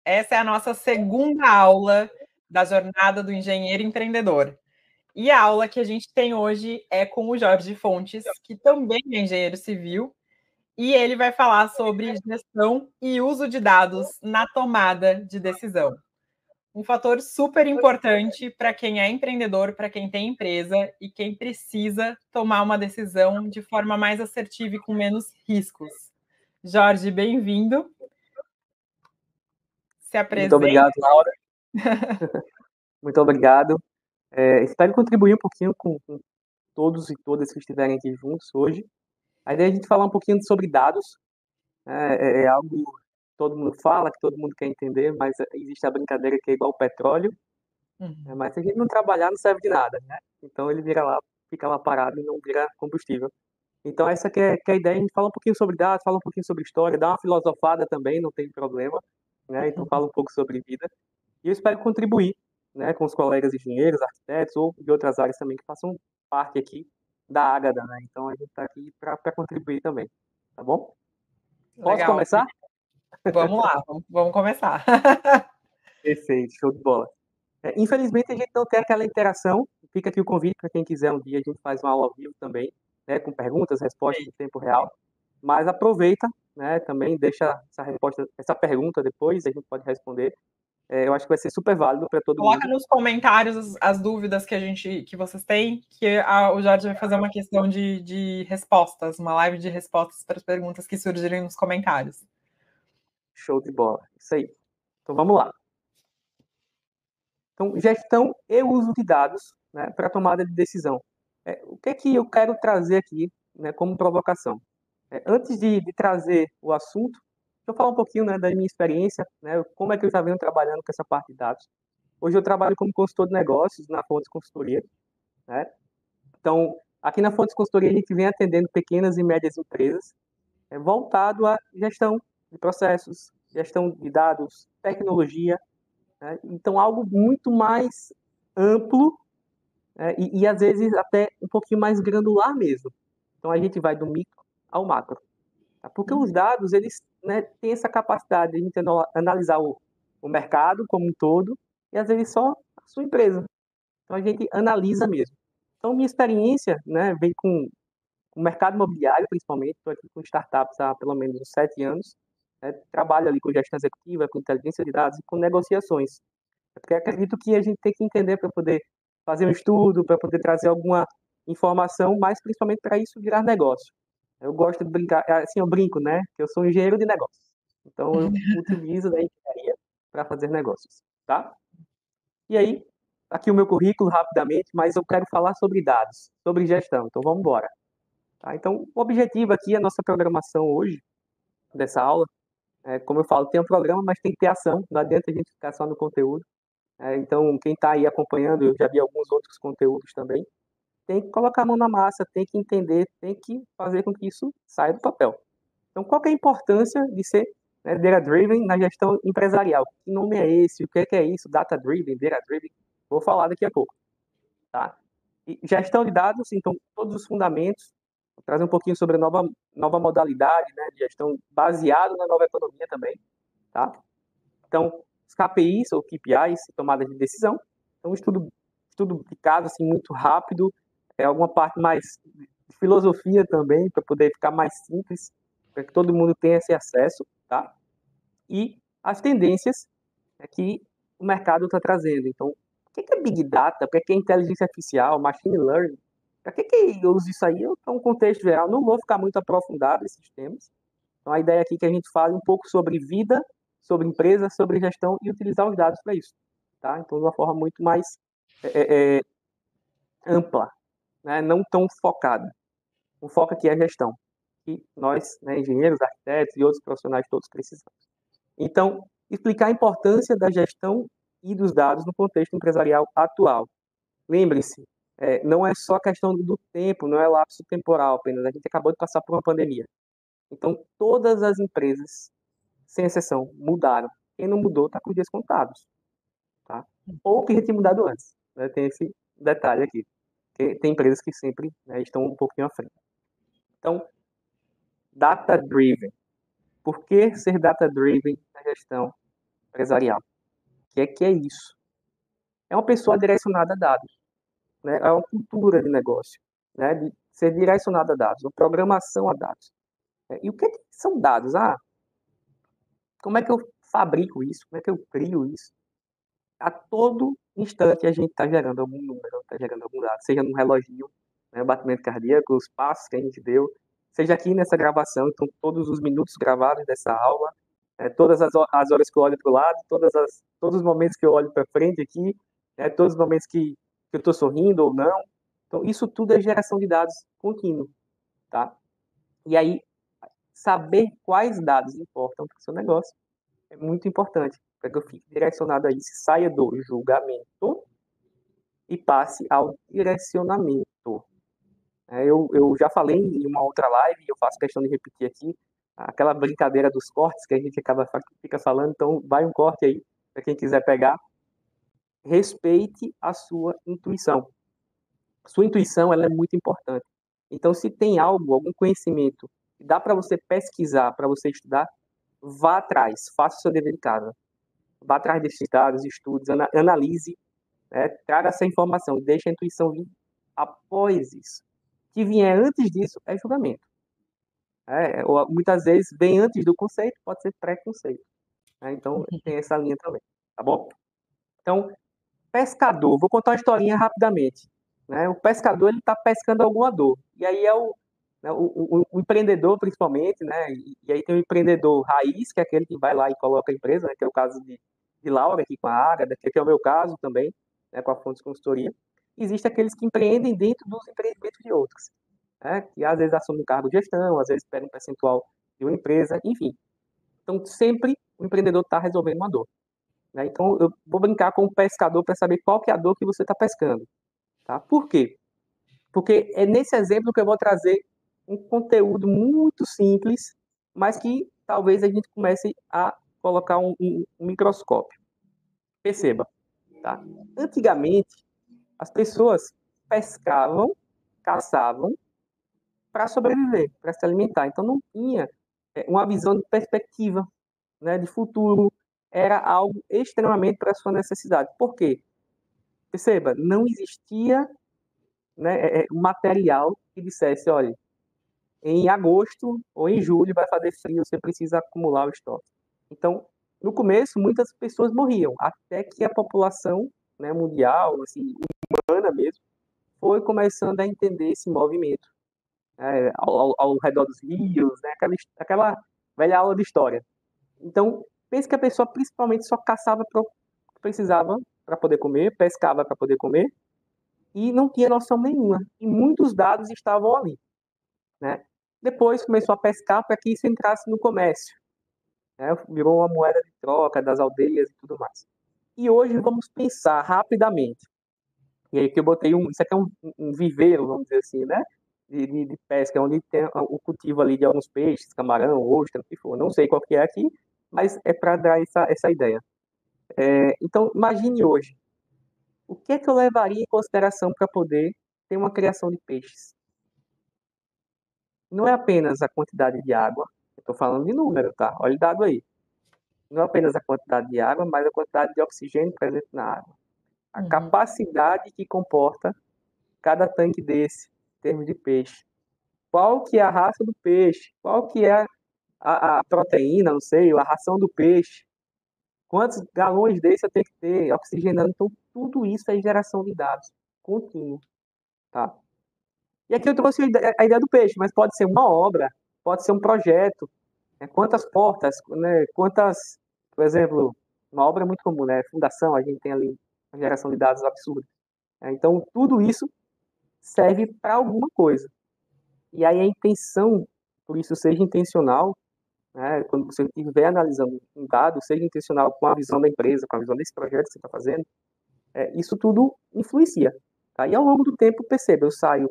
Essa é a nossa segunda aula da jornada do engenheiro empreendedor. E a aula que a gente tem hoje é com o Jorge Fontes, que também é engenheiro civil, e ele vai falar sobre gestão e uso de dados na tomada de decisão. Um fator super importante para quem é empreendedor, para quem tem empresa e quem precisa tomar uma decisão de forma mais assertiva e com menos riscos. Jorge, bem-vindo. Se Muito apresente. obrigado, Laura. Muito obrigado. Espero contribuir um pouquinho com todos e todas que estiverem aqui juntos hoje. A ideia é a gente falar um pouquinho sobre dados. É algo que todo mundo fala, que todo mundo quer entender, mas existe a brincadeira que é igual petróleo, mas se a gente não trabalhar, não serve de nada, né? Então ele vira lá, fica lá parado e não vira combustível. Então essa que é a ideia, a gente fala um pouquinho sobre dados, fala um pouquinho sobre história, dá uma filosofada também, não tem problema, né? Então fala um pouco sobre vida. E eu espero contribuir, né, com os colegas engenheiros, arquitetos ou de outras áreas também que façam parte aqui da Ágada, né? Então a gente está aqui para contribuir também, tá bom? Posso Legal. começar? Vamos lá, vamos começar. Perfeito, show de bola. Infelizmente a gente não tem aquela interação. Fica aqui o convite para quem quiser um dia a gente faz uma aula ao vivo também, né, com perguntas, respostas em tempo real. Mas aproveita, né, também deixa essa resposta, essa pergunta depois a gente pode responder. Eu acho que vai ser super válido para todo Coloca mundo. nos comentários as dúvidas que vocês têm, que o Jorge vai fazer uma questão de respostas, uma live de respostas para as perguntas que surgirem nos comentários. Show de bola. Isso aí. Então vamos lá. Então, gestão e uso de dados, né, para tomada de decisão. O que é que eu quero trazer aqui, né, como provocação? Antes de trazer o assunto, deixa eu falar um pouquinho, né, da minha experiência, né, como é que eu já venho trabalhando com essa parte de dados. Hoje eu trabalho como consultor de negócios na Fontes Consultoria, né? Então, aqui na Fontes Consultoria a gente vem atendendo pequenas e médias empresas, voltado à gestão de processos, gestão de dados, tecnologia, né? Então, algo muito mais amplo, né? E às vezes até um pouquinho mais granular mesmo. Então, a gente vai do micro ao macro. Tá? Porque os dados, eles, né, têm essa capacidade de a gente analisar o mercado como um todo e às vezes só a sua empresa. Então, a gente analisa mesmo. Então, minha experiência, né, vem com o mercado imobiliário, principalmente. Estou aqui com startups há pelo menos uns 7 anos. Né? Trabalho ali com gestão executiva, com inteligência de dados e com negociações. Porque acredito que a gente tem que entender para poder fazer um estudo, para poder trazer alguma informação, mas principalmente para isso virar negócio. Eu gosto de brincar, assim, eu brinco, né? Que eu sou engenheiro de negócios. Então eu utilizo da engenharia para fazer negócios, tá? E aí, aqui o meu currículo rapidamente, mas eu quero falar sobre dados, sobre gestão. Então vamos embora. Tá? Então, o objetivo aqui, a nossa programação hoje, dessa aula, como eu falo, tem um programa, mas tem que ter ação. Não adianta a gente ficar só no conteúdo. Então, quem está aí acompanhando, eu já vi alguns outros conteúdos também, tem que colocar a mão na massa, tem que entender, tem que fazer com que isso saia do papel. Então, qual que é a importância de ser, né, data-driven na gestão empresarial? Que nome é esse? O que é isso? Data-driven, data-driven? Vou falar daqui a pouco. Tá? E gestão de dados, então, todos os fundamentos, vou trazer um pouquinho sobre a nova modalidade, né, de gestão baseado na nova economia também. Tá? Então, os KPIs ou KPIs, tomada de decisão. Então, estudo de caso assim, muito rápido, alguma parte mais de filosofia também, para poder ficar mais simples, para que todo mundo tenha esse acesso, tá? E as tendências que o mercado está trazendo. Então, o que é Big Data? O que é inteligência artificial, machine learning? Para que eu uso isso aí? É um contexto geral, não vou ficar muito aprofundado nesses temas. Então, a ideia aqui é que a gente fale um pouco sobre vida, sobre empresa, sobre gestão e utilizar os dados para isso. Tá? Então, de uma forma muito mais ampla, né? Não tão focada. O foco aqui é a gestão, que nós, né, engenheiros, arquitetos e outros profissionais todos precisamos. Então, explicar a importância da gestão e dos dados no contexto empresarial atual. Lembre-se, não é só questão do tempo, não é lapso temporal apenas. A gente acabou de passar por uma pandemia. Então, todas as empresas, sem exceção, mudaram. Quem não mudou está com dias contados. Tá? Ou que já tinha mudado antes. Né? Tem esse detalhe aqui. Tem empresas que sempre, né, estão um pouquinho à frente. Então, data-driven. Por que ser data-driven na gestão? empresarial. Que é isso? É uma pessoa direcionada a dados, né? É uma cultura de negócio, né? De ser direcionada a dados, uma programação a dados. E o que são dados? Como é que eu fabrico isso? Como é que eu crio isso? A todo instante a gente está gerando algum número, está gerando algum dado, seja no reloginho, né, o batimento cardíaco, os passos que a gente deu, seja aqui nessa gravação, então todos os minutos gravados dessa aula, todas as horas que eu olho para o lado, todos os momentos que eu olho para frente aqui, todos os momentos que eu estou sorrindo ou não. Então, isso tudo é geração de dados contínuo, tá? E aí, saber quais dados importam para o seu negócio é muito importante, para que eu fique direcionado a isso, saia do julgamento e passe ao direcionamento. Eu já falei em uma outra live, eu faço questão de repetir aqui, aquela brincadeira dos cortes que a gente fica falando, então vai um corte aí, para quem quiser pegar. Respeite a sua intuição. Sua intuição ela é muito importante. Então, se tem algo, algum conhecimento, que dá para você pesquisar, para você estudar, vá atrás, faça o seu dever de casa. Vá atrás desses dados, estudos, analise, traga essa informação, deixe a intuição vir após isso. O que vier antes disso é julgamento. Ou, muitas vezes vem antes do conceito, pode ser preconceito. Então, tem essa linha também, tá bom? Então, pescador, vou contar uma historinha rapidamente. O pescador ele está pescando alguma dor. E aí o empreendedor, principalmente, e aí tem o empreendedor raiz, que é aquele que vai lá e coloca a empresa, que é o caso de Laura aqui com a Ágata, que é o meu caso também, com a Fontes Consultoria. Existem aqueles que empreendem dentro dos empreendimentos de outros, que às vezes assumem um cargo de gestão, às vezes pegam um percentual de uma empresa, enfim. Então, sempre o empreendedor está resolvendo uma dor. Então, eu vou brincar com o pescador para saber qual que é a dor que você está pescando. Tá? Por quê? Porque é nesse exemplo que eu vou trazer um conteúdo muito simples, mas que talvez a gente comece a colocar um microscópio. Perceba, tá? Antigamente, as pessoas pescavam, caçavam para sobreviver, para se alimentar. Então, não tinha uma visão de perspectiva, de futuro. Era algo extremamente para a sua necessidade. Por quê? Perceba, não existia um material que dissesse, olha, em agosto ou em julho vai fazer frio, você precisa acumular o estoque. Então, no começo, muitas pessoas morriam, até que a população mundial, assim, humana mesmo, foi começando a entender esse movimento ao redor dos rios, aquela velha aula de história. Então, pense que a pessoa principalmente só caçava para o que precisava para poder comer, pescava para poder comer, e não tinha noção nenhuma. E muitos dados estavam ali. Depois começou a pescar para que isso entrasse no comércio. Virou uma moeda de troca das aldeias e tudo mais. E hoje vamos pensar rapidamente. E aí que eu botei isso aqui é um viveiro, vamos dizer assim, de pesca, onde tem o cultivo ali de alguns peixes, camarão, ostra, o que for. Não sei qual que é aqui, mas é para dar essa ideia. Então, imagine hoje, o que é que eu levaria em consideração para poder ter uma criação de peixes? Não é apenas a quantidade de água, eu estou falando de número, tá? Olha o dado aí. Não é apenas a quantidade de água, mas a quantidade de oxigênio presente na água. A capacidade que comporta cada tanque desse, em termos de peixe. Qual que é a raça do peixe? Qual que é a proteína, não sei, a ração do peixe? Quantos galões desse eu tenho que ter oxigenando? Então, tudo isso é geração de dados contínuo, tá? E aqui eu trouxe a ideia do peixe, mas pode ser uma obra, pode ser um projeto. Quantas portas, quantas, por exemplo, uma obra é muito comum, fundação, a gente tem ali uma geração de dados absurda. Então, tudo isso serve para alguma coisa. E aí a intenção, por isso, seja intencional, quando você estiver analisando um dado, seja intencional com a visão da empresa, com a visão desse projeto que você está fazendo, isso tudo influencia. Tá? E ao longo do tempo, perceba, eu saio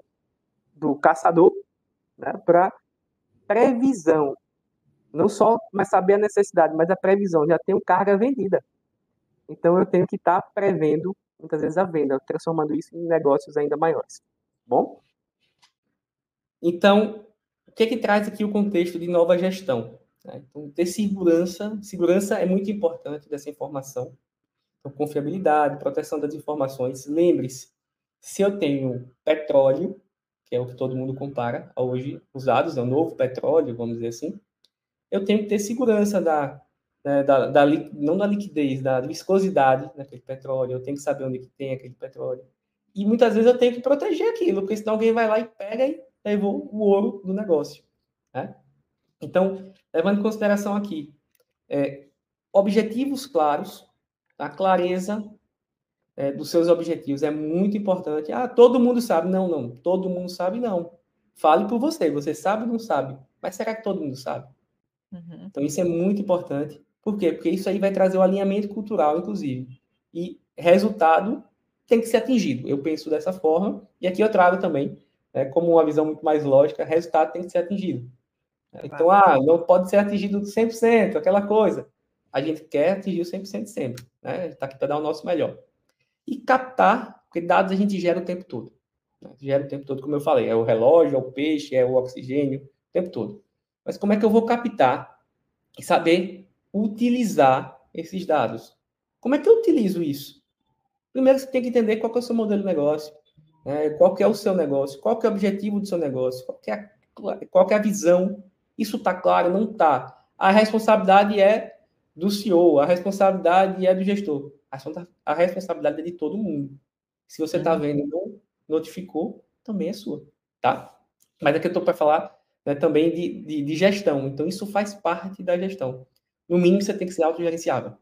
do caçador para previsão. Não só mas saber a necessidade, mas a previsão. Já tenho carga vendida. Então, eu tenho que estar prevendo, muitas vezes, a venda, transformando isso em negócios ainda maiores. Bom? Então, o que traz aqui o contexto de nova gestão? né? Então, ter segurança é muito importante dessa informação. Então, confiabilidade, proteção das informações. Lembre-se, se eu tenho petróleo, que é o que todo mundo compara hoje, os dados, é o novo petróleo, vamos dizer assim, eu tenho que ter segurança não da liquidez, da viscosidade daquele petróleo, eu tenho que saber onde que tem aquele petróleo. E muitas vezes eu tenho que proteger aquilo, porque senão alguém vai lá e pega e levou o ouro do negócio. Né? Então, levando em consideração aqui, objetivos claros, a clareza dos seus objetivos é muito importante. Ah, todo mundo sabe. Não, não. Todo mundo sabe, não. Fale por você. Você sabe ou não sabe? Mas será que todo mundo sabe? Uhum. Então, isso é muito importante. Por quê? Porque isso aí vai trazer o alinhamento cultural, inclusive. E resultado tem que ser atingido. Eu penso dessa forma. E aqui eu trago também, como uma visão muito mais lógica, resultado tem que ser atingido. Então, não pode ser atingido 100%, aquela coisa. A gente quer atingir o 100% sempre. Né? A gente está aqui para dar o nosso melhor. E captar, porque dados a gente gera o tempo todo. Né? Gera o tempo todo, como eu falei. É o relógio, é o peixe, é o oxigênio, o tempo todo. Mas como é que eu vou captar e saber utilizar esses dados? Como é que eu utilizo isso? Primeiro, você tem que entender qual que é o seu modelo de negócio, né? Qual que é o seu negócio, qual que é o objetivo do seu negócio, qual que é a visão. Isso está claro? Não está. A responsabilidade é do CEO, a responsabilidade é do gestor. A responsabilidade é de todo mundo. Se você está vendo e não notificou, também é sua, tá? Mas aqui eu estou para falar, né, também de gestão. Então, isso faz parte da gestão. No mínimo, você tem que ser autogerenciável,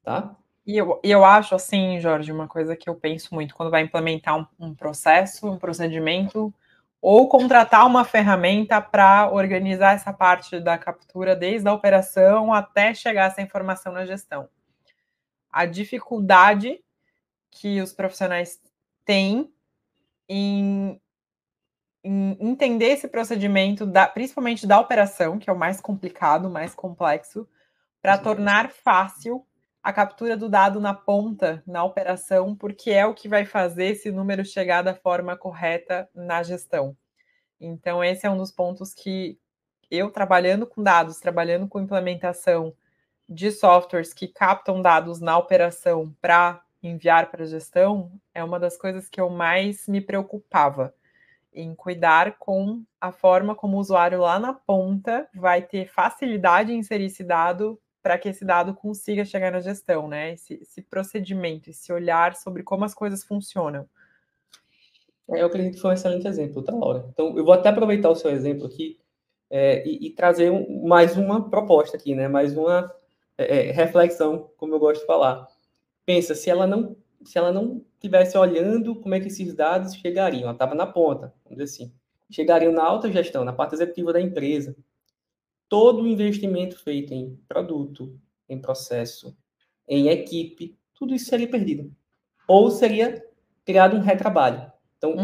tá? E eu acho, assim, Jorge, uma coisa que eu penso muito quando vai implementar um processo, um procedimento, ou contratar uma ferramenta para organizar essa parte da captura desde a operação até chegar essa informação na gestão. A dificuldade que os profissionais têm em entender esse procedimento, principalmente da operação, que é o mais complicado, mais complexo, para tornar fácil a captura do dado na ponta, na operação, porque é o que vai fazer esse número chegar da forma correta na gestão. Então, esse é um dos pontos que eu, trabalhando com dados, trabalhando com implementação de softwares que captam dados na operação para enviar para a gestão, é uma das coisas que eu mais me preocupava em cuidar com a forma como o usuário lá na ponta vai ter facilidade em inserir esse dado para que esse dado consiga chegar na gestão, né? Esse procedimento, esse olhar sobre como as coisas funcionam. Eu acredito que foi um excelente exemplo, tá, Laura? Então, eu vou até aproveitar o seu exemplo aqui e trazer mais uma proposta aqui, né? Mais uma reflexão, como eu gosto de falar. Pensa, se ela não tivesse olhando como é que esses dados chegariam, ela estava na ponta, vamos dizer assim, chegariam na alta gestão, na parte executiva da empresa. Todo o investimento feito em produto, em processo, em equipe, tudo isso seria perdido. Ou seria criado um retrabalho. Então,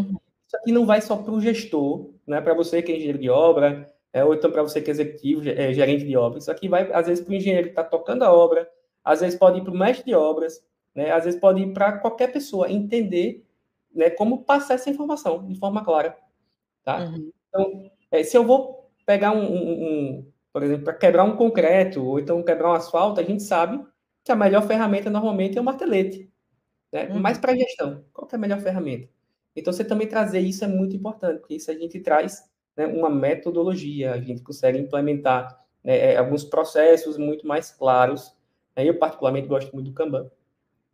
isso aqui não vai só para o gestor, não é para você que é engenheiro de obra, ou então para você que é executivo, gerente de obra. Isso aqui vai, às vezes, para o engenheiro que está tocando a obra, às vezes pode ir para o mestre de obras, né? Às vezes pode ir para qualquer pessoa entender, né, como passar essa informação de forma clara. Tá? Então, se eu vou pegar por exemplo, para quebrar um concreto, ou então quebrar um asfalto, a gente sabe que a melhor ferramenta normalmente é o martelete. Né? Mas para a gestão, qual que é a melhor ferramenta? Então, você também trazer isso é muito importante, porque isso a gente traz, né, uma metodologia, a gente consegue implementar, né, alguns processos muito mais claros. Eu, particularmente, gosto muito do Kanban.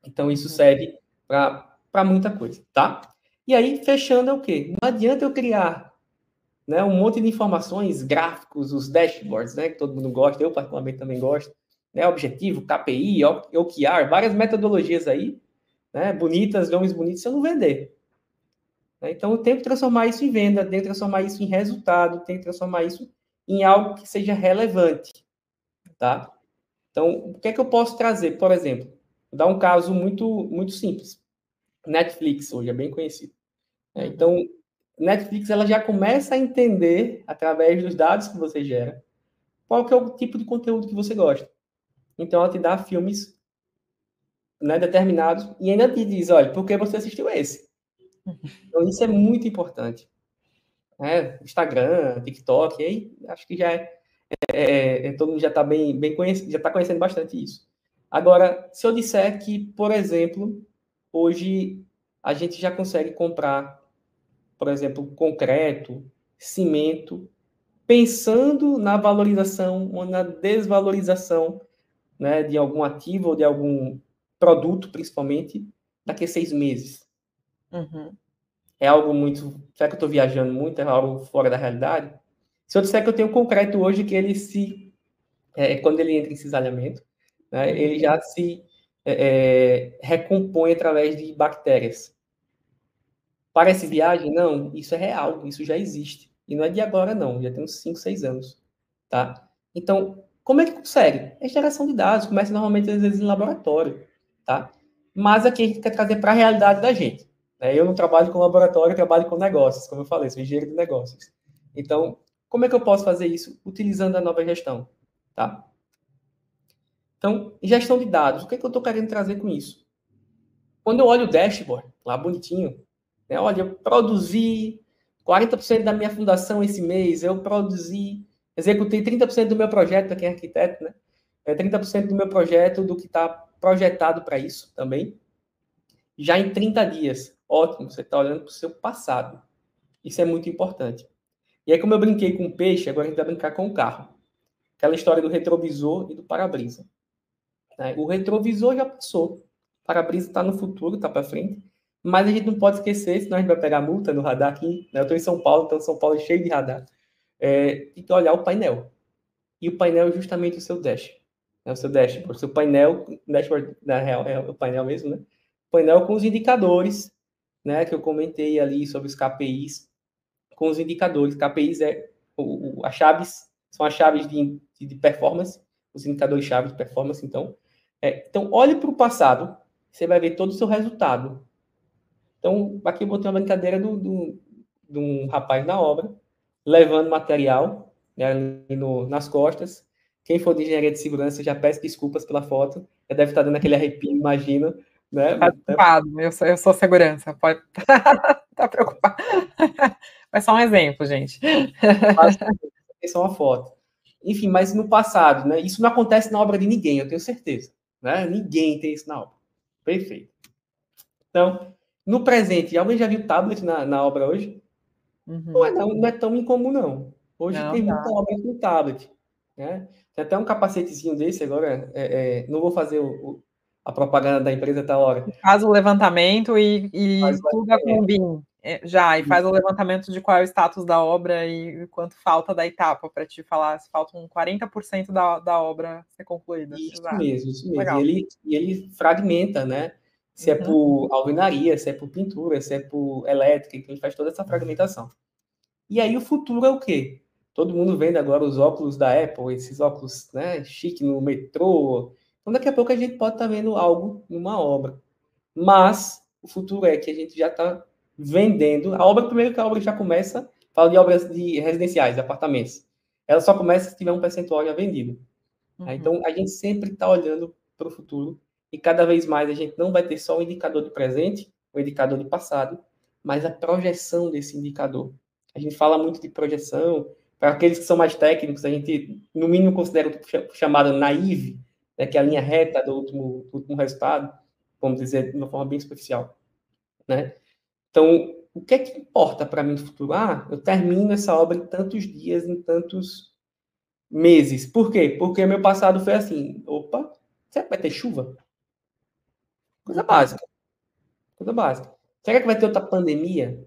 Então, isso serve para muita coisa, tá? E aí, fechando é o quê? Não adianta eu criar, né, um monte de informações, gráficos, os dashboards, né, que todo mundo gosta, eu particularmente também gosto, né, objetivo, KPI, OKR, várias metodologias aí, né, bonitas, nomes bonitos, se eu não vender. Então, eu tenho que transformar isso em venda, tenho que transformar isso em resultado, tenho que transformar isso em algo que seja relevante, tá? Então, o que é que eu posso trazer? Por exemplo, vou dar um caso muito, muito simples. Netflix, hoje é bem conhecido. Então, Netflix ela já começa a entender, através dos dados que você gera, qual que é o tipo de conteúdo que você gosta. Então, ela te dá filmes, né, determinados e ainda te diz, olha, por que você assistiu esse? Então, isso é muito importante. Instagram, TikTok, aí acho que já todo mundo já está bem conhecido, já está conhecendo bastante isso. Agora, se eu disser que, por exemplo, hoje a gente já consegue comprar, por exemplo, concreto, cimento, pensando na valorização ou na desvalorização, né, de algum ativo ou de algum produto, principalmente, daqui a 6 meses. Uhum. É algo muito... Será que eu estou viajando muito? É algo fora da realidade? Se eu disser que eu tenho concreto hoje que ele quando ele entra em cisalhamento, né, ele já se recompõe através de bactérias. Parece viagem? Não, isso é real, isso já existe. E não é de agora, não, já tem uns 5, 6 anos. Tá? Então, como é que consegue? É geração de dados, começa normalmente às vezes em laboratório. Tá? Mas aqui a gente quer trazer para a realidade da gente. Né? Eu não trabalho com laboratório, eu trabalho com negócios, como eu falei, sou engenheiro de negócios. Então, como é que eu posso fazer isso? Utilizando a nova gestão. Tá? Então, gestão de dados, o que é que eu estou querendo trazer com isso? Quando eu olho o dashboard, lá bonitinho, né, olha, eu produzi 40% da minha fundação esse mês, eu produzi, executei 30% do meu projeto, para quem é arquiteto, né? 30% do meu projeto, do que está projetado para isso também, já em 30 dias. Ótimo, você está olhando para o seu passado. Isso é muito importante. E aí, como eu brinquei com o peixe, agora a gente vai brincar com o carro. Aquela história do retrovisor e do para-brisa. Né? O retrovisor já passou. O para-brisa está no futuro, está para frente. Mas a gente não pode esquecer, senão a gente vai pegar multa no radar aqui. Né? Eu estou em São Paulo, então São Paulo é cheio de radar. Tem que olhar o painel. E o painel é justamente o seu dash. É o seu dashboard. O seu painel, dashboard, na real, é o painel mesmo, né? O painel com os indicadores, né? Que eu comentei ali sobre os KPIs. Com os indicadores. KPIs as chaves, são as chaves de performance, os indicadores-chave de performance, então. Então, olhe para o passado, você vai ver todo o seu resultado. Então, aqui eu botei uma brincadeira de um rapaz na obra, levando material, né, nas costas. Quem for de engenharia de segurança já peço desculpas pela foto, já deve estar dando aquele arrepio, imagina. Né? Tá preocupado, eu sou segurança, pode tá preocupado. Mas só um exemplo, gente. É só uma foto. Enfim, mas no passado, né? Isso não acontece na obra de ninguém, eu tenho certeza. Né? Ninguém tem isso na obra. Perfeito. Então, no presente, alguém já viu tablet na obra hoje? Uhum. Não é tão incomum, não. Hoje Não, tem muita obra com tablet. Né? Tem até um capacetezinho desse agora. Não vou fazer a propaganda da empresa até a hora. Faz o levantamento Mas, e pluga com o BIM já, e faz o levantamento de qual é o status da obra e quanto falta da etapa, para te falar se faltam 40% da obra ser concluída. Isso Exato. mesmo, isso mesmo. Legal. E ele fragmenta, né? Se é por alvenaria, se é por pintura, se é por elétrica, então a gente faz toda essa fragmentação. E aí o futuro é o quê? Todo mundo vendo agora os óculos da Apple, esses óculos, né, chique no metrô. Então daqui a pouco a gente pode estar vendo algo numa obra. Mas o futuro é que a gente já está vendendo. A obra, primeiro que a obra já começa, fala de obras de residenciais, de apartamentos. Ela só começa se tiver um percentual já vendido. Então, a gente sempre está olhando para o futuro e cada vez mais a gente não vai ter só o indicador de presente, o indicador de passado, mas a projeção desse indicador. A gente fala muito de projeção, para aqueles que são mais técnicos, a gente, no mínimo, considera o chamado naive, né, que é a linha reta do último resultado, vamos dizer, de uma forma bem superficial. Né? Então, o que é que importa para mim no futuro? Eu termino essa obra em tantos dias, em tantos meses. Por quê? Porque meu passado foi assim. Opa, será que vai ter chuva? Coisa básica. Coisa básica. Será que vai ter outra pandemia?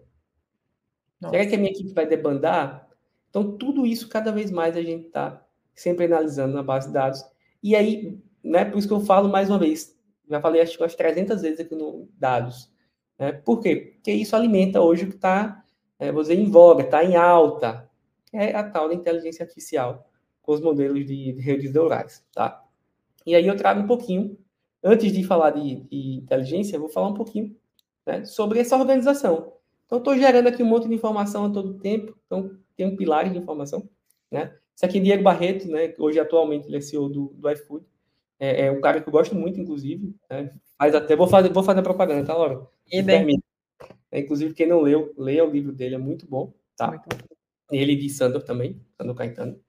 Será que a minha equipe vai debandar? Então, tudo isso, cada vez mais, a gente está sempre analisando na base de dados. E aí, né, por isso que eu falo mais uma vez, já falei acho que umas 300 vezes aqui no dados. Né? Por quê? Porque isso alimenta hoje o que está, vou dizer, em voga, está em alta. É a tal da inteligência artificial, com os modelos de redes neurais. Tá? E aí eu trago um pouquinho, antes de falar de inteligência, eu vou falar um pouquinho, né, sobre essa organização. Então, estou gerando aqui um monte de informação a todo tempo, então tem um pilar de informação. Né? Esse aqui é Diego Barreto, né, hoje atualmente ele é CEO do iFood, é um cara que eu gosto muito, inclusive, né, mas até vou fazer a propaganda, tá, Laura? Me permite. Inclusive, quem não leu, leia o livro dele, é muito bom, tá? Muito bom. Ele de Sandor também, Sandor Caetano.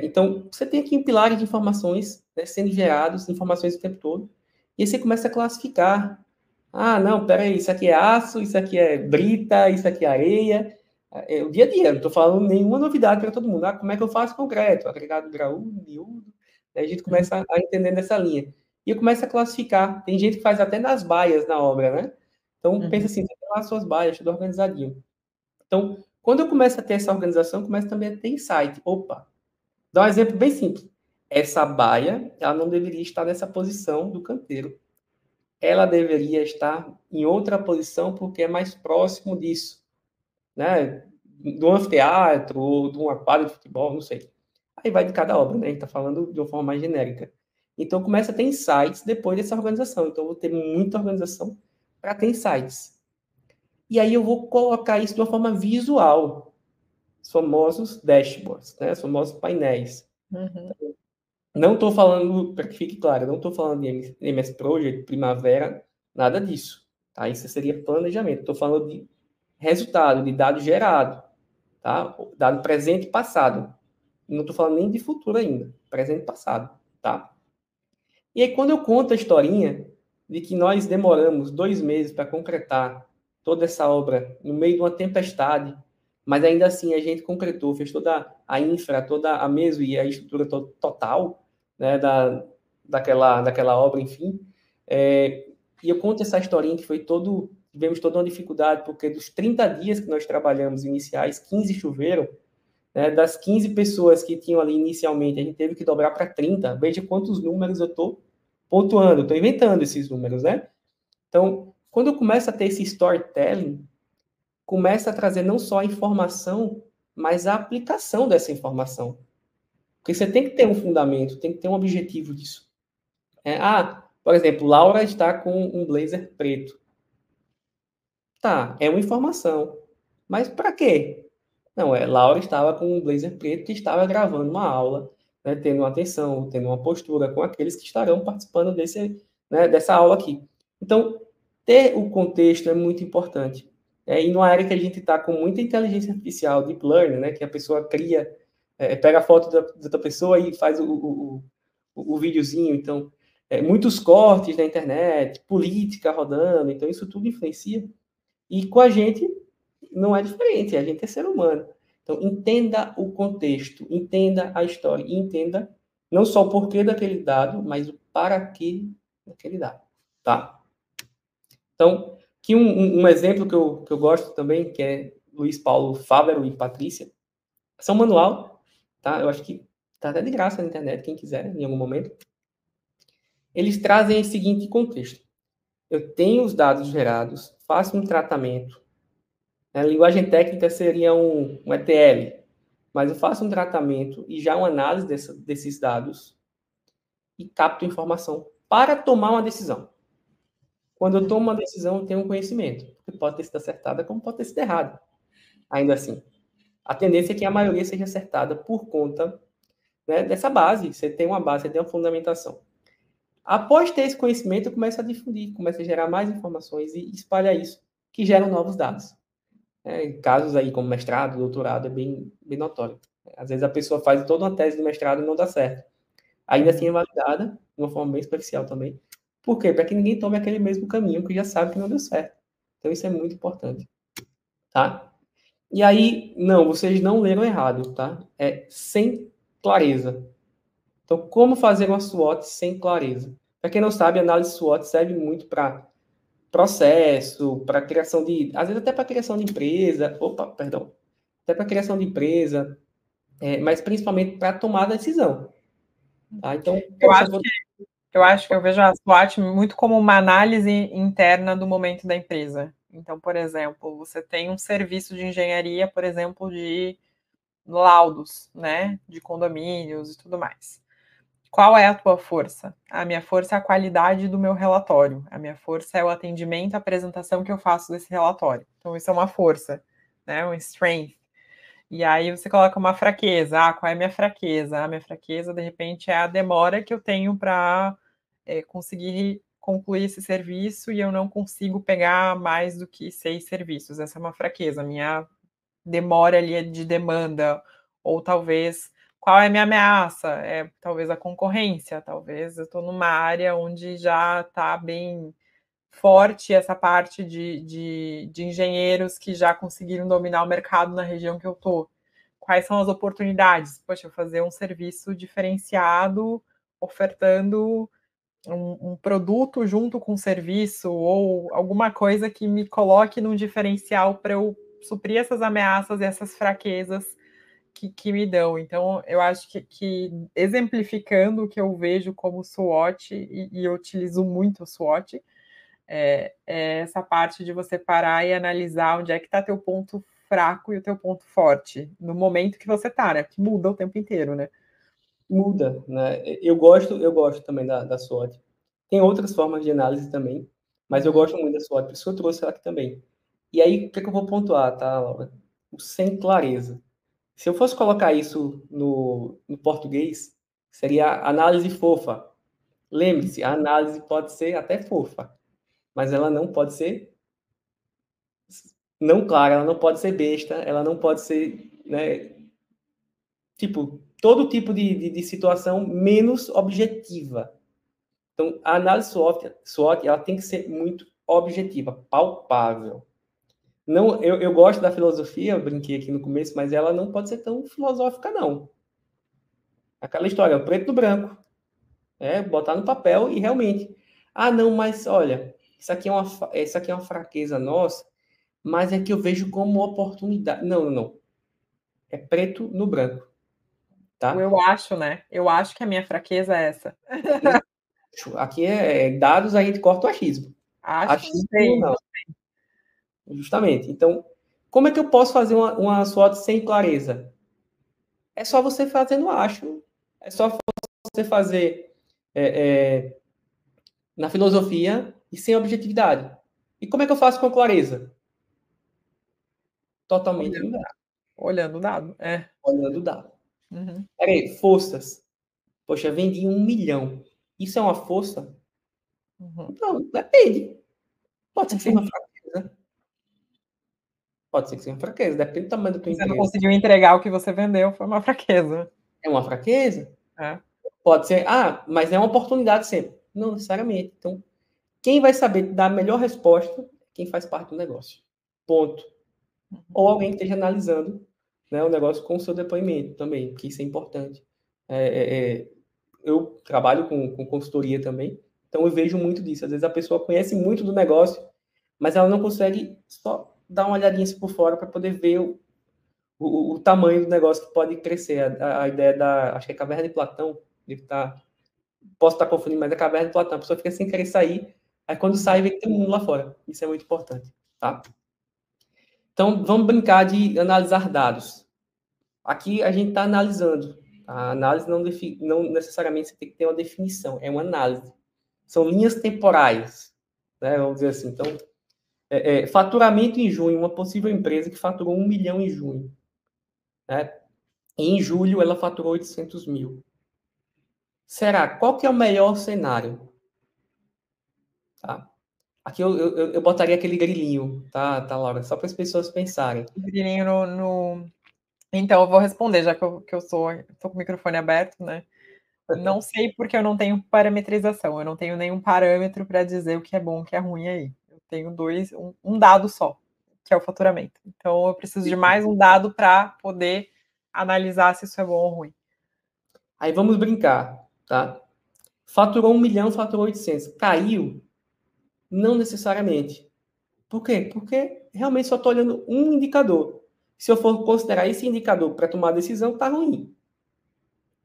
Então, você tem aqui um pilar de informações, né, sendo gerados, informações o tempo todo, e aí você começa a classificar. Ah, não, peraí, isso aqui é aço, isso aqui é brita, isso aqui é areia. É o dia a dia, não estou falando nenhuma novidade para todo mundo. Ah, como é que eu faço concreto? Agregado graúdo, miúdo. Aí a gente começa a entender nessa linha. E eu começo a classificar. Tem gente que faz até nas baias na obra, né? Então, pensa assim, você tem lá as suas baias, tudo organizadinho. Então, quando eu começo a ter essa organização, eu começo também a ter insight. Opa, dá um exemplo bem simples. Essa baia, ela não deveria estar nessa posição do canteiro. Ela deveria estar em outra posição porque é mais próximo disso, né? Do anfiteatro ou de uma quadra de futebol, não sei. Aí vai de cada obra, né? A gente está falando de uma forma mais genérica. Então, começa a ter insights depois dessa organização. Então, eu vou ter muita organização para ter insights. E aí eu vou colocar isso de uma forma visual. Os famosos dashboards, né? Os famosos painéis. Uhum. Não estou falando, para que fique claro, não estou falando de MS Project, Primavera, nada disso. Tá? Isso seria planejamento. Estou falando de resultado, de dado gerado. Tá? Dado presente e passado. Não estou falando nem de futuro ainda. Presente e passado. Tá? E aí, quando eu conto a historinha de que nós demoramos 2 meses para concretar toda essa obra no meio de uma tempestade, mas ainda assim a gente concretou, fez toda a infra, toda a meso e a estrutura total, né, daquela obra, enfim. E eu conto essa historinha que tivemos toda uma dificuldade, porque dos 30 dias que nós trabalhamos iniciais, 15 choveram, né, das 15 pessoas que tinham ali inicialmente, a gente teve que dobrar para 30. Veja quantos números eu estou pontuando, estou inventando esses números, né? Então, quando eu começo a ter esse storytelling, começa a trazer não só a informação, mas a aplicação dessa informação. Porque você tem que ter um fundamento, tem que ter um objetivo disso. Por exemplo, Laura está com um blazer preto. Tá, é uma informação. Mas para quê? Não, Laura estava com um blazer preto e estava gravando uma aula, né, tendo uma atenção, tendo uma postura com aqueles que estarão participando dessa aula aqui. Então, ter o contexto é muito importante. E numa área que a gente está com muita inteligência artificial, deep learning, né, que a pessoa cria, pega a foto da outra pessoa e faz o videozinho. Então, muitos cortes na internet, política rodando, então isso tudo influencia. E com a gente não é diferente, a gente é ser humano. Então, entenda o contexto, entenda a história, e entenda não só o porquê daquele dado, mas o para que daquele dado, tá? Então, aqui um exemplo que eu gosto também, que é Luiz Paulo Fávero e Patrícia, são manual, tá? Eu acho que tá até de graça na internet, quem quiser, em algum momento. Eles trazem o seguinte contexto. Eu tenho os dados gerados, faço um tratamento. A linguagem técnica seria um ETL, mas eu faço um tratamento e já uma análise desses dados e capto informação para tomar uma decisão. Quando eu tomo uma decisão, eu tenho um conhecimento, que pode ter sido acertada como pode ter sido errada. Ainda assim, a tendência é que a maioria seja acertada por conta, né, dessa base. Você tem uma base, você tem uma fundamentação. Após ter esse conhecimento, eu começo a difundir, começo a gerar mais informações e espalhar isso, que geram novos dados. Casos aí como mestrado, doutorado, é bem, bem notório. Às vezes a pessoa faz toda uma tese de mestrado e não dá certo. Ainda assim é validada, de uma forma bem especial também. Por quê? Para que ninguém tome aquele mesmo caminho que já sabe que não deu certo. Então isso é muito importante, tá? E aí, não, vocês não leram errado, tá? É sem clareza. Então, como fazer uma SWOT sem clareza? Para quem não sabe, a análise SWOT serve muito para processo, para criação às vezes até para criação de empresa, até para criação de empresa, mas principalmente para tomar decisão. Tá? Então, poxa, Eu acho que eu vejo a SWOT muito como uma análise interna do momento da empresa. Então, por exemplo, você tem um serviço de engenharia, por exemplo, de laudos, né, de condomínios e tudo mais. Qual é a tua força? A minha força é a qualidade do meu relatório. A minha força é o atendimento, a apresentação que eu faço desse relatório. Então, isso é uma força, né, um strength. E aí você coloca uma fraqueza. Qual é a minha fraqueza? A minha fraqueza, de repente, é a demora que eu tenho para conseguir concluir esse serviço e eu não consigo pegar mais do que 6 serviços. Essa é uma fraqueza. A minha demora ali é de demanda, ou talvez qual é a minha ameaça? É talvez a concorrência, talvez eu estou numa área onde já está bem forte essa parte de engenheiros que já conseguiram dominar o mercado na região que eu estou. Quais são as oportunidades? Poxa, eu fazer um serviço diferenciado, ofertando um produto junto com um serviço ou alguma coisa que me coloque num diferencial para eu suprir essas ameaças e essas fraquezas que me dão. Então, eu acho que exemplificando o que eu vejo como SWOT, e eu utilizo muito o SWOT, é essa parte de você parar e analisar onde é que está teu ponto fraco e o teu ponto forte, no momento que você está, né? Que muda o tempo inteiro, né? Muda, né? Eu gosto também da SWOT. Tem outras formas de análise também, mas eu gosto muito da SWOT, por isso que eu trouxe ela aqui também. E aí, o que eu vou pontuar, tá, Laura? O sem clareza. Se eu fosse colocar isso no português, seria análise fofa. Lembre-se, a análise pode ser até fofa, mas ela não pode ser não clara, ela não pode ser besta, ela não pode ser, né, tipo, todo tipo de situação menos objetiva. Então, a análise SWOT ela tem que ser muito objetiva, palpável. Não, eu gosto da filosofia, eu brinquei aqui no começo, mas ela não pode ser tão filosófica, não. Aquela história, o preto no branco. Botar no papel e realmente. Ah, não, mas olha, isso aqui é uma fraqueza nossa, mas é que eu vejo como oportunidade. Não, não, não. É preto no branco, tá? Eu acho, né? Eu acho que a minha fraqueza é essa. Aqui dados, a gente corta o achismo. Acho, não Achismo sei. não, justamente. Então, como é que eu posso fazer uma SWOT sem clareza? É só você fazer no acho. É só você fazer na filosofia e sem objetividade. E como é que eu faço com clareza? Totalmente no dado, Olhando o dado, é. olhando o dado. Uhum. Peraí, forças. Poxa, vendi 1 milhão. Isso é uma força? Uhum. Não, depende. Pode ser que seja uma fraqueza. Pode ser que seja uma fraqueza, depende do tamanho da tua Você não empresa. conseguiu entregar o que você vendeu, foi uma fraqueza. É uma fraqueza? É. Pode ser, mas é uma oportunidade sempre. Não necessariamente. Então, quem vai saber dar a melhor resposta é quem faz parte do negócio. Ponto. Ou alguém que esteja analisando, né, o negócio com o seu depoimento também, porque isso é importante. Eu trabalho com consultoria também, então eu vejo muito disso. Às vezes a pessoa conhece muito do negócio, mas ela não consegue só dar uma olhadinha assim por fora para poder ver o tamanho do negócio que pode crescer. A ideia acho que é Caverna de Platão, posso estar confundindo, mas é Caverna de Platão. A pessoa fica sem querer sair, aí quando sai, vê que tem um mundo lá fora. Isso é muito importante, tá? Então, vamos brincar de analisar dados. Aqui a gente está analisando. A análise não necessariamente você tem que ter uma definição, é uma análise. São linhas temporais, né? Vamos dizer assim. Então, faturamento em junho, uma possível empresa que faturou 1 milhão em junho. Né? E em julho ela faturou 800 mil. Será? Qual que é o melhor cenário? Tá? Aqui eu botaria aquele grilinho, tá, Laura? Só para as pessoas pensarem. Grilinho Então, eu vou responder, já que eu tô com o microfone aberto, né? Não sei porque eu não tenho parametrização, eu não tenho nenhum parâmetro para dizer o que é bom, o que é ruim aí. Eu tenho um dado só, que é o faturamento. Então, eu preciso de mais um dado para poder analisar se isso é bom ou ruim. Aí vamos brincar, tá? Faturou 1 milhão, faturou 800. Caiu? Não necessariamente. Por quê? Porque realmente só estou olhando um indicador. Se eu for considerar esse indicador para tomar a decisão, tá ruim.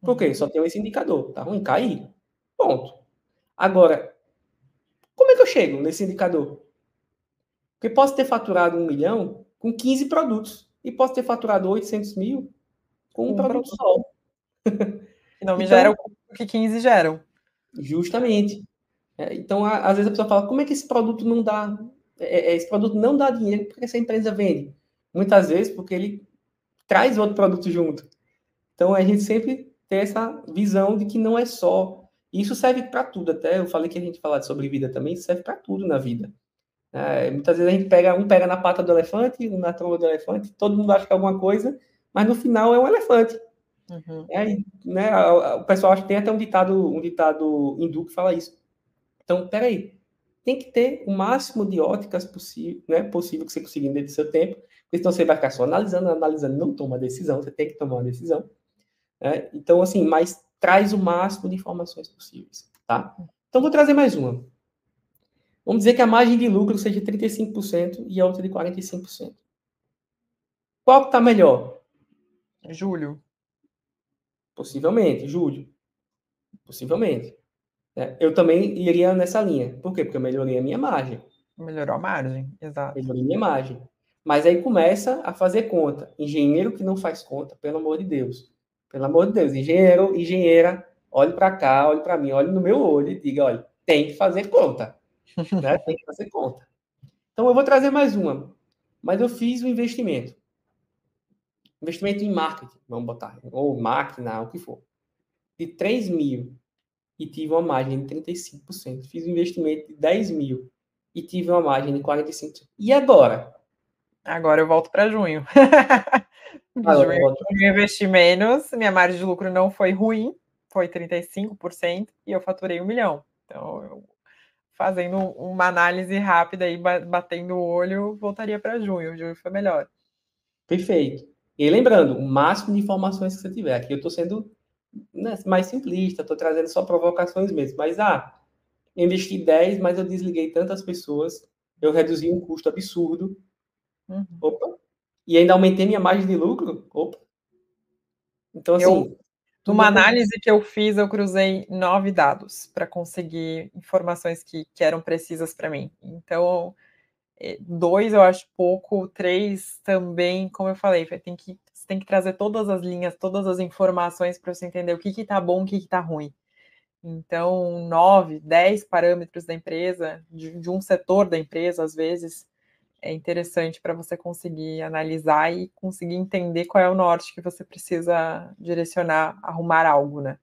Por quê? Só tenho esse indicador. Tá ruim, cair. Ponto. Agora, como é que eu chego nesse indicador? Porque posso ter faturado 1 milhão com 15 produtos. E posso ter faturado 800 mil com um Um produto produto só. que não me gera Então, o custo que 15 geram. justamente. Então, às vezes a pessoa fala, como é que esse produto não dá? Esse produto não dá dinheiro porque essa empresa vende. Muitas vezes porque ele traz outro produto junto. Então, a gente sempre tem essa visão de que não é só. Isso serve para tudo, até eu falei que a gente falar sobre vida também, isso serve para tudo na vida. Muitas vezes a gente pega na pata do elefante, um na tromba do elefante, todo mundo acha que é alguma coisa, mas no final é um elefante. Uhum. Né, o pessoal acha que tem até um ditado hindu que fala isso. Então, peraí, tem que ter o máximo de óticas possível, né, possível que você conseguir dentro do seu tempo, porque senão você vai ficar só analisando, analisando, não toma decisão, você tem que tomar uma decisão. Né? Então, assim, mas traz o máximo de informações possíveis, tá? Então, vou trazer mais uma. Vamos dizer que a margem de lucro seja 35% e a outra de 45%. Qual que está melhor? Julho. Possivelmente, julho. Possivelmente. Né? Eu também iria nessa linha. Por quê? Porque eu melhorei a minha margem. Melhorou a margem, exato. Melhorei a minha margem. Mas aí começa a fazer conta. Engenheiro que não faz conta, pelo amor de Deus. Pelo amor de Deus. Engenheiro, engenheira, olhe para cá, olhe para mim, olhe no meu olho e diga, olha, tem que fazer conta. Né? Tem que fazer conta. Então eu vou trazer mais uma. Mas eu fiz um investimento. Investimento em marketing, vamos botar. Ou máquina, o que for. De 3 mil e tive uma margem de 35%. Fiz um investimento de 10 mil e tive uma margem de 45%. E agora? Agora eu volto para junho. Agora eu Junho volto. eu investi menos, minha margem de lucro não foi ruim, foi 35% e eu faturei 1 milhão. Então, eu, fazendo uma análise rápida aí, batendo o olho, voltaria para junho. Junho foi melhor. Perfeito. E aí, lembrando, o máximo de informações que você tiver. Aqui eu estou sendo, né, mais simplista, estou trazendo só provocações mesmo. Mas, eu investi 10, mas eu desliguei tantas pessoas, eu reduzi um custo absurdo. Uhum. Opa. E ainda aumentei minha margem de lucro. Opa. Então, Eu, assim, tudo numa acontece. análise que eu fiz, eu cruzei 9 dados para conseguir informações que eram precisas para mim. Então, 2 eu acho pouco, 3 também, como eu falei, você tem que trazer todas as linhas, todas as informações para você entender o que está bom, o que está ruim. Então, 9, 10 parâmetros da empresa, de um setor da empresa, às vezes, é interessante para você conseguir analisar e conseguir entender qual é o norte que você precisa direcionar, arrumar algo, né.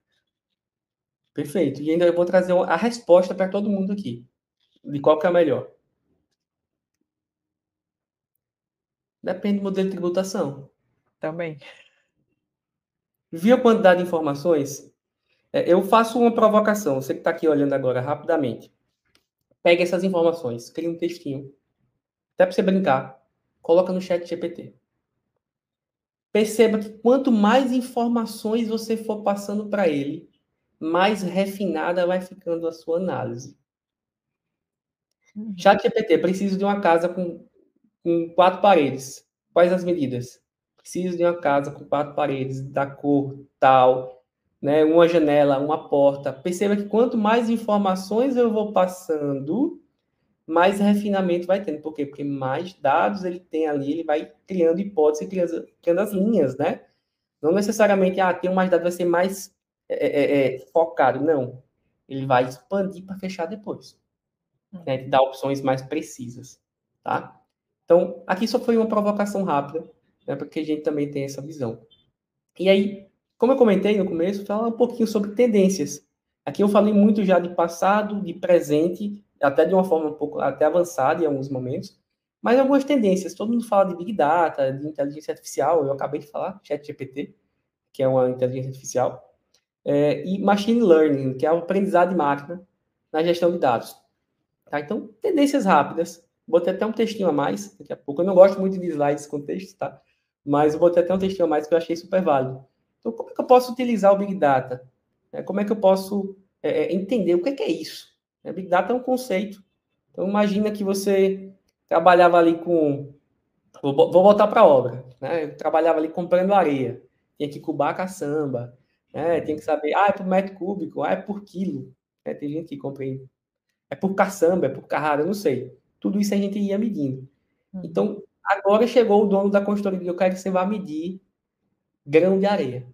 Perfeito. E ainda eu vou trazer a resposta para todo mundo aqui, de qual que é a melhor. Depende do modelo de tributação. Também. Viu a quantidade de informações? Eu faço uma provocação, você que está aqui olhando agora, rapidamente. Pega essas informações, cria um textinho, até para você brincar, coloca no chat GPT. Perceba que quanto mais informações você for passando para ele, mais refinada vai ficando a sua análise. Uhum. Chat GPT, preciso de uma casa com 4 paredes. Quais as medidas? Preciso de uma casa com 4 paredes, da cor tal, né? Uma janela, uma porta. Perceba que quanto mais informações eu vou passando, mais refinamento vai tendo. Por quê? Porque mais dados ele tem ali, ele vai criando hipóteses, criando as linhas, né? Não necessariamente, ter mais dados vai ser mais focado. Não. Ele vai expandir para fechar depois. Né? Dar opções mais precisas, tá? Então, aqui só foi uma provocação rápida, né, porque a gente também tem essa visão. E aí, como eu comentei no começo, falar um pouquinho sobre tendências. Aqui eu falei muito já de passado, de presente, até de uma forma um pouco até avançada em alguns momentos, mas algumas tendências. Todo mundo fala de Big Data, de inteligência artificial, eu acabei de falar, ChatGPT, que é uma inteligência artificial, e Machine Learning, que é o aprendizado de máquina na gestão de dados. Tá? Então, tendências rápidas. Botei até um textinho a mais daqui a pouco. Eu não gosto muito de slides com texto, tá? Mas eu botei até um textinho a mais que eu achei super válido. Então, como é que eu posso utilizar o Big Data? Como é que eu posso entender o que é isso? Big Data é um conceito. Então, imagina que você trabalhava ali com... Vou voltar para a obra. Né? Eu trabalhava ali comprando areia. Tinha que cubar a caçamba. Né? Tinha que saber, é por metro cúbico, é por quilo. Tem gente que compra é por caçamba, é por carrada, eu não sei. Tudo isso a gente ia medindo. Uhum. Então, agora chegou o dono da consultoria e eu quero que você vá medir grão de areia.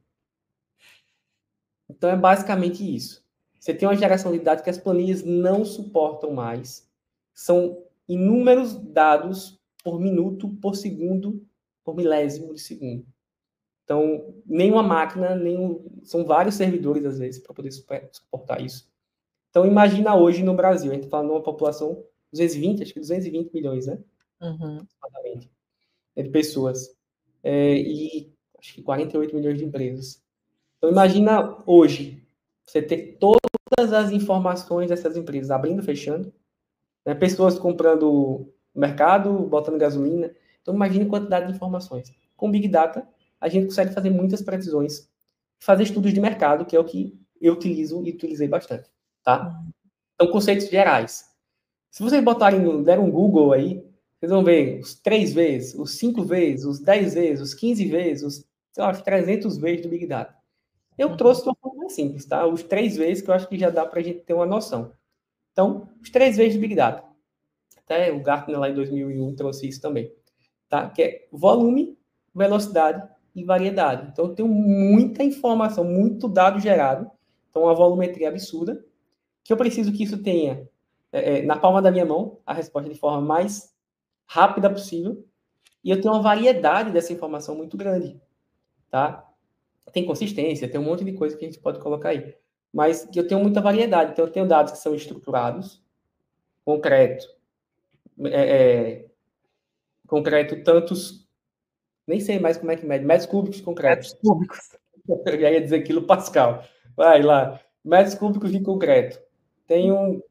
Então, é basicamente isso. Você tem uma geração de dados que as planilhas não suportam mais. São inúmeros dados por minuto, por segundo, por milésimo de segundo. Então, nenhuma máquina, são vários servidores, às vezes, para poder suportar isso. Então, imagina hoje no Brasil, a gente está numa população 220, acho que 220 milhões, né? Uhum. Exatamente, de pessoas. E acho que 48 milhões de empresas. Então, imagina hoje, você ter todas as informações dessas empresas abrindo e fechando, né? Pessoas comprando no mercado, botando gasolina. Então, imagine a quantidade de informações. Com Big Data, a gente consegue fazer muitas previsões, fazer estudos de mercado, que é o que eu utilizo e utilizei bastante, tá? Então, conceitos gerais. Se vocês botarem, der um Google aí, vocês vão ver os 3 vezes, os 5 vezes, os 10 vezes, os 15 vezes, os, sei lá, 300 vezes do Big Data. Eu trouxe de uma forma mais simples, tá? Os 3 vezes que eu acho que já dá para a gente ter uma noção. Então, os 3 vezes do Big Data. Até o Gartner lá em 2001 trouxe isso também, tá? Que é volume, velocidade e variedade. Então, eu tenho muita informação, muito dado gerado. Então, uma volumetria absurda, que eu preciso que isso tenha na palma da minha mão a resposta de forma mais rápida possível. E eu tenho uma variedade dessa informação muito grande, tá? Tem consistência, tem um monte de coisa que a gente pode colocar aí. Mas eu tenho muita variedade. Então, eu tenho dados que são estruturados, concreto, concreto, tantos, nem sei mais como é que mede, metros cúbicos concretos. Metros cúbicos. Eu ia dizer quilo Pascal. Vai lá, metros cúbicos de concreto. Tem um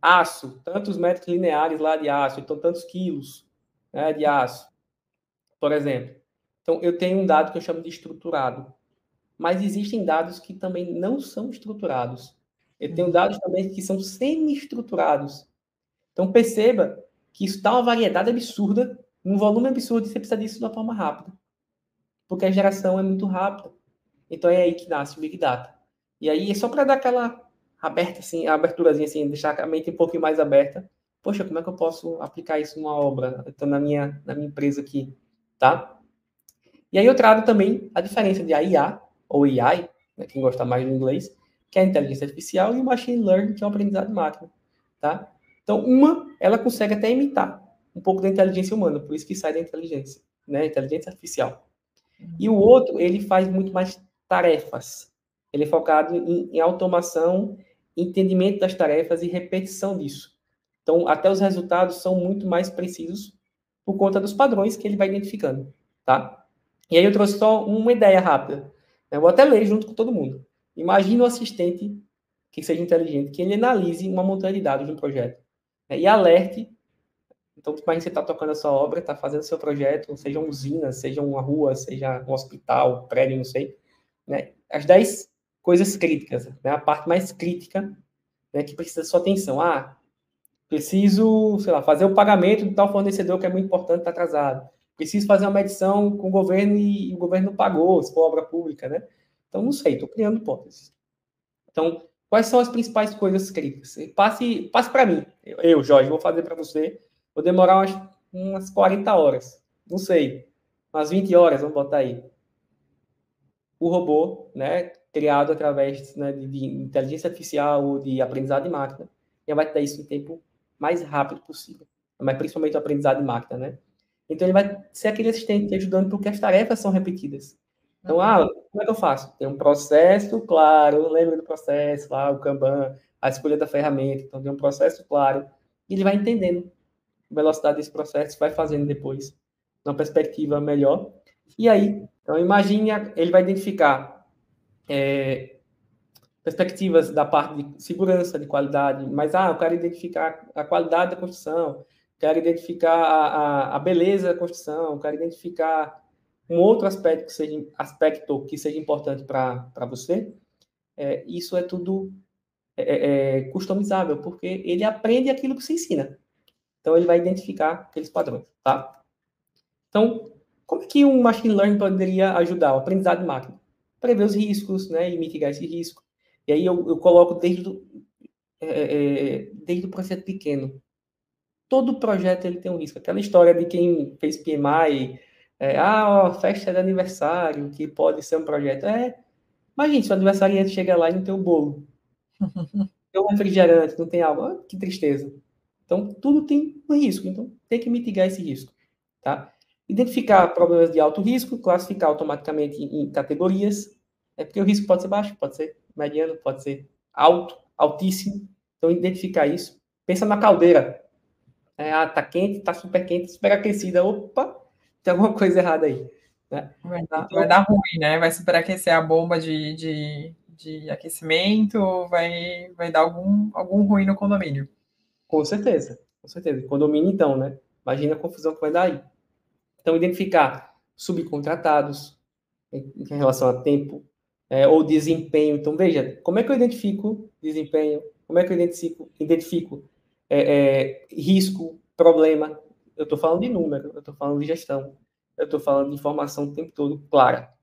aço, tantos metros lineares lá de aço, então tantos quilos, né, de aço, por exemplo. Então, eu tenho um dado que eu chamo de estruturado. Mas existem dados que também não são estruturados. Eu tenho dados também que são semi-estruturados. Então, perceba que isso dá uma variedade absurda, um volume absurdo, e você precisa disso de uma forma rápida. Porque a geração é muito rápida. Então, é aí que nasce o Big Data. E aí, é só para dar aquela aberta, assim, a aberturazinha, assim, deixar a mente um pouquinho mais aberta. Poxa, como é que eu posso aplicar isso numa obra? Então, na minha empresa aqui, tá? E aí eu trago também a diferença de IA, ou AI, né, quem gosta mais do inglês, que é a inteligência artificial, e o machine learning, que é o aprendizado de máquina, tá? Então, uma, ela consegue até imitar um pouco da inteligência humana, por isso que sai da inteligência, né? Inteligência artificial. E o outro, ele faz muito mais tarefas. Ele é focado em automação, entendimento das tarefas e repetição disso. Então, até os resultados são muito mais precisos por conta dos padrões que ele vai identificando, tá? E aí eu trouxe só uma ideia rápida. Eu vou até ler junto com todo mundo. Imagine um assistente que seja inteligente, que ele analise uma montanha de dados de um projeto, né, e alerte. Então, imagine você está tocando a sua obra, está fazendo seu projeto, seja uma usina, seja uma rua, seja um hospital, prédio, não sei, né? As 10 coisas críticas, né? A parte mais crítica, né, que precisa da sua atenção. Ah, preciso, sei lá, fazer o pagamento de tal fornecedor que é muito importante, está atrasado. Preciso fazer uma medição com o governo e o governo não pagou, se for obra pública, né? Então, não sei, estou criando hipóteses. Então, quais são as principais coisas críticas? Passe para mim. Eu, Jorge, vou fazer para você. Vou demorar umas 40 horas. Não sei. Umas 20 horas, vamos botar aí. O robô, né, criado através, né, de inteligência artificial ou de aprendizado de máquina, já vai ter isso em tempo mais rápido possível. Mas principalmente o aprendizado de máquina, né? Então ele vai ser aquele assistente te ajudando porque as tarefas são repetidas. Então, como é que eu faço? Tem um processo claro, lembra do processo lá, o Kanban, a escolha da ferramenta. Então tem um processo claro e ele vai entendendo a velocidade desse processo, vai fazendo depois uma perspectiva melhor. E aí, então imagine, ele vai identificar perspectivas da parte de segurança, de qualidade, mas eu quero identificar a qualidade da construção, quero identificar a beleza da construção, quero identificar um outro aspecto que seja importante para você. Isso é tudo customizável, porque ele aprende aquilo que você ensina. Então, ele vai identificar aqueles padrões, tá? Então, como é que um machine learning poderia ajudar o aprendizado de máquina? Prever os riscos, né, e mitigar esse risco. E aí eu coloco desde o projeto pequeno. Todo projeto ele tem um risco. Aquela história de quem fez PMI, festa de aniversário, que pode ser um projeto. Imagina, se o aniversariante chega lá e não tem o bolo. Tem um refrigerante, não tem água. Que tristeza. Então, tudo tem um risco. Então, tem que mitigar esse risco. Tá? Identificar problemas de alto risco, classificar automaticamente em categorias. Porque o risco pode ser baixo, pode ser mediano, pode ser alto, altíssimo. Então, identificar isso. Pensa na caldeira. Tá quente, tá super quente, super aquecida. Opa, tem alguma coisa errada aí. né? Vai dar ruim, né? Vai superaquecer a bomba de aquecimento, vai dar algum ruim no condomínio. Com certeza, com certeza. Condomínio, então, né? Imagina a confusão que vai dar aí. Então, identificar subcontratados em relação a tempo ou desempenho. Então, veja, como é que eu identifico desempenho? Como é que eu identifico risco, problema? Eu estou falando de número, eu estou falando de gestão, eu estou falando de informação o tempo todo clara,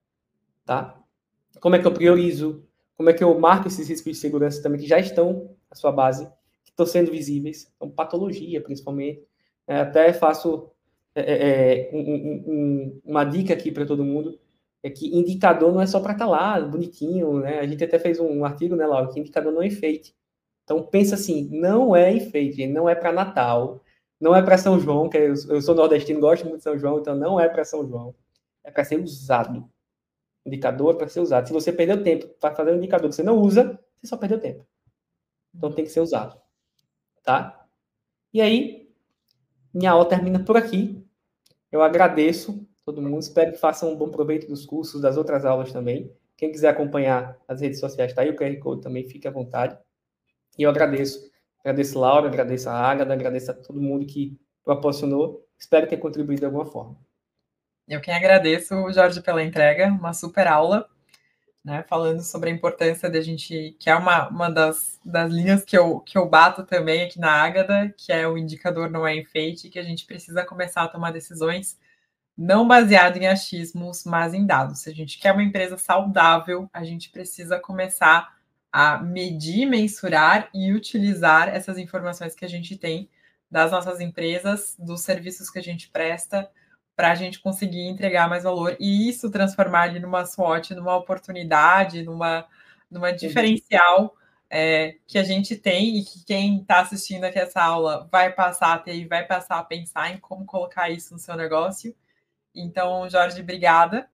tá? Como é que eu priorizo? Como é que eu marco esses riscos de segurança também que já estão na sua base, que estão sendo visíveis? Então, patologia, principalmente. Até faço uma dica aqui para todo mundo, é que indicador não é só para estar lá, bonitinho, né? A gente até fez um artigo, né, Laura, que indicador não é enfeite. Então, pensa assim, não é enfeite, não é para Natal, não é para São João, que eu sou nordestino, gosto muito de São João, então não é para São João. É para ser usado. Indicador para ser usado. Se você perdeu tempo para fazer um indicador que você não usa, você só perdeu tempo. Então tem que ser usado. Tá? E aí, minha aula termina por aqui. Eu agradeço todo mundo. Espero que façam um bom proveito dos cursos, das outras aulas também. Quem quiser acompanhar as redes sociais, está aí o QR Code também, fique à vontade. E eu agradeço. Agradeço a Laura, agradeço a Ágata, agradeço a todo mundo que proporcionou. Espero ter contribuído de alguma forma. Eu quem agradeço, Jorge, pela entrega, uma super aula, né, falando sobre a importância da gente, que é uma das linhas que eu bato também aqui na Ágata, que é o indicador não é enfeite, que a gente precisa começar a tomar decisões não baseado em achismos, mas em dados. Se a gente quer uma empresa saudável, a gente precisa começar a medir, mensurar e utilizar essas informações que a gente tem das nossas empresas, dos serviços que a gente presta, para a gente conseguir entregar mais valor e isso transformar ele numa SWOT, numa oportunidade, numa diferencial que a gente tem e que quem está assistindo aqui essa aula vai passar a ter e vai passar a pensar em como colocar isso no seu negócio. Então, Jorge, obrigada.